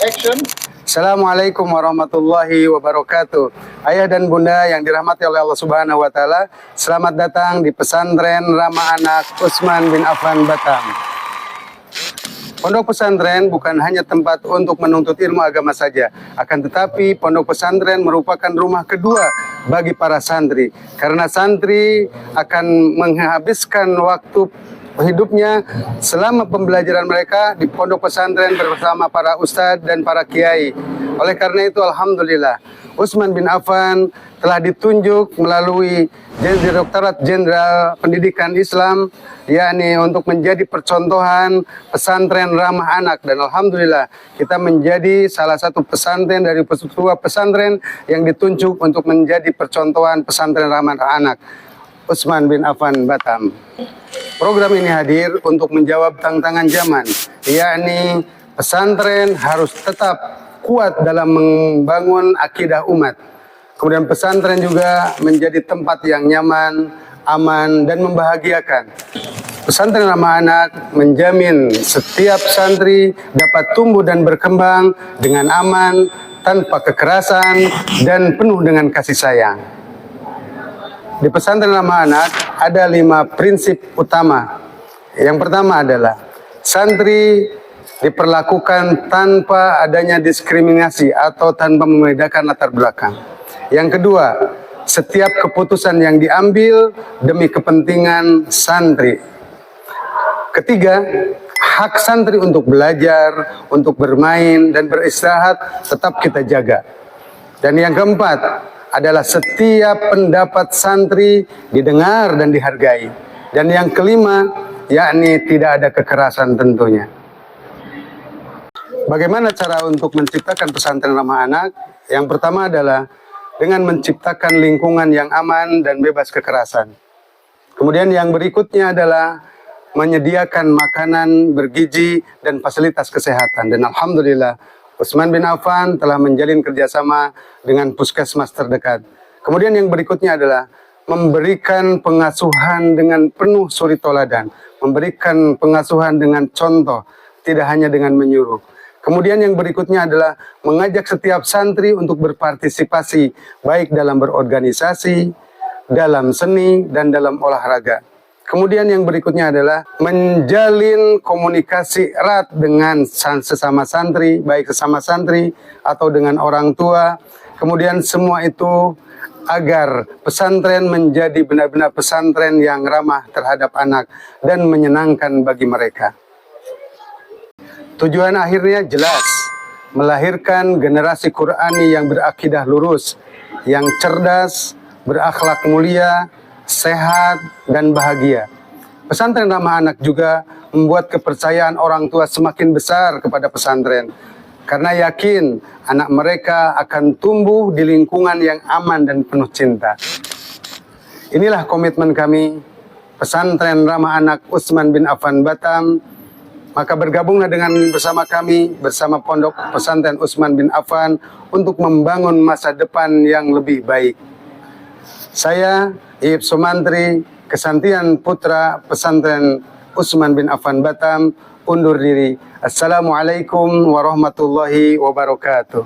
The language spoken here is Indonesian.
Action. Assalamualaikum warahmatullahi wabarakatuh. Ayah dan bunda yang dirahmati oleh Allah Subhanahu wa Ta'ala, selamat datang di pesantren Ramah Anak Utsman bin Affan Batam. Pondok pesantren bukan hanya tempat untuk menuntut ilmu agama saja, akan tetapi pondok pesantren merupakan rumah kedua bagi para santri, karena santri akan menghabiskan waktu hidupnya selama pembelajaran mereka di pondok pesantren bersama para ustadz dan para kiai. Oleh karena itu, alhamdulillah, Utsman bin Affan telah ditunjuk melalui Direktorat Jenderal Pendidikan Islam, yakni untuk menjadi percontohan pesantren ramah anak, dan alhamdulillah kita menjadi salah satu pesantren dari sebuah pesantren yang ditunjuk untuk menjadi percontohan pesantren ramah anak, Utsman bin Affan Batam. Program ini hadir untuk menjawab tantangan zaman, yakni pesantren harus tetap kuat dalam membangun akidah umat. Kemudian pesantren juga menjadi tempat yang nyaman, aman, dan membahagiakan. Pesantren ramah anak menjamin setiap santri dapat tumbuh dan berkembang dengan aman, tanpa kekerasan, dan penuh dengan kasih sayang. Di pesantren ramah anak ada 5 prinsip utama. Yang pertama adalah santri diperlakukan tanpa adanya diskriminasi atau tanpa membedakan latar belakang. Yang kedua, setiap keputusan yang diambil demi kepentingan santri. Ketiga, hak santri untuk belajar, untuk bermain, dan beristirahat tetap kita jaga. Dan yang keempat adalah setiap pendapat santri didengar dan dihargai. Dan yang kelima, yakni tidak ada kekerasan tentunya. Bagaimana cara untuk menciptakan pesantren ramah anak? Yang pertama adalah dengan menciptakan lingkungan yang aman dan bebas kekerasan. Kemudian yang berikutnya adalah menyediakan makanan bergizi dan fasilitas kesehatan. Dan alhamdulillah, Utsman bin Affan telah menjalin kerjasama dengan puskesmas terdekat. Kemudian yang berikutnya adalah memberikan pengasuhan dengan penuh suri toladan, memberikan pengasuhan dengan contoh, tidak hanya dengan menyuruh. Kemudian yang berikutnya adalah mengajak setiap santri untuk berpartisipasi, baik dalam berorganisasi, dalam seni, dan dalam olahraga. Kemudian yang berikutnya adalah menjalin komunikasi erat dengan sesama santri, baik sesama santri atau dengan orang tua. Kemudian semua itu agar pesantren menjadi benar-benar pesantren yang ramah terhadap anak dan menyenangkan bagi mereka. Tujuan akhirnya jelas, melahirkan generasi Qur'ani yang berakidah lurus, yang cerdas, berakhlak mulia, sehat, dan bahagia. Pesantren ramah anak juga membuat kepercayaan orang tua semakin besar kepada pesantren, karena yakin anak mereka akan tumbuh di lingkungan yang aman dan penuh cinta. Inilah komitmen kami, pesantren ramah anak Utsman bin Affan Batam. Maka bergabunglah bersama kami, bersama Pondok Pesantren Utsman bin Affan untuk membangun masa depan yang lebih baik. Saya, Iib Sumantri, Kesantian Putra Pesantren Utsman bin Affan Batam, undur diri. Assalamualaikum warahmatullahi wabarakatuh.